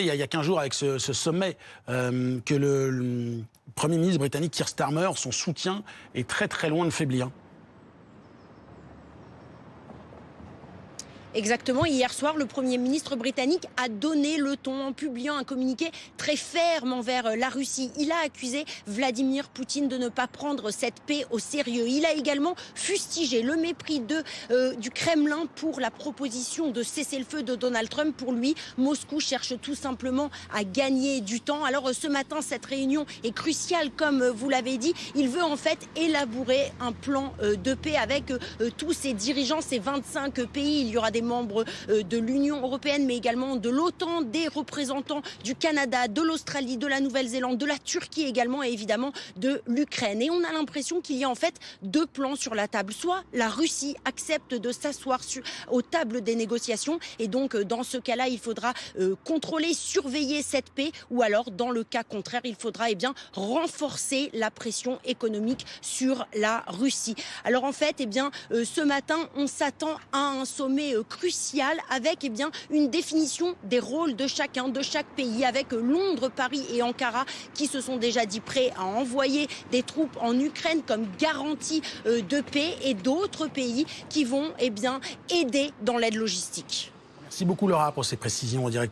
Il y a 15 jours avec ce sommet que le Premier ministre britannique Keir Starmer, son soutien est très très loin de faiblir. Exactement. Hier soir, le Premier ministre britannique a donné le ton en publiant un communiqué très ferme envers la Russie. Il a accusé Vladimir Poutine de ne pas prendre cette paix au sérieux. Il a également fustigé le mépris du Kremlin pour la proposition de cessez-le-feu de Donald Trump. Pour lui, Moscou cherche tout simplement à gagner du temps. Alors ce matin, cette réunion est cruciale, comme vous l'avez dit. Il veut en fait élaborer un plan de paix avec tous ses dirigeants, ces 25 pays. Il y aura des membres de l'Union européenne, mais également de l'OTAN, des représentants du Canada, de l'Australie, de la Nouvelle-Zélande, de la Turquie également, et évidemment de l'Ukraine. Et on a l'impression qu'il y a en fait deux plans sur la table. Soit la Russie accepte de s'asseoir aux tables des négociations, et donc dans ce cas-là, il faudra contrôler, surveiller cette paix, ou alors dans le cas contraire, il faudra renforcer la pression économique sur la Russie. Alors en fait, ce matin, on s'attend à un sommet crucial avec une définition des rôles de chacun, de chaque pays, avec Londres, Paris et Ankara qui se sont déjà dit prêts à envoyer des troupes en Ukraine comme garantie de paix, et d'autres pays qui vont aider dans l'aide logistique. Merci beaucoup Laura pour ces précisions en direct.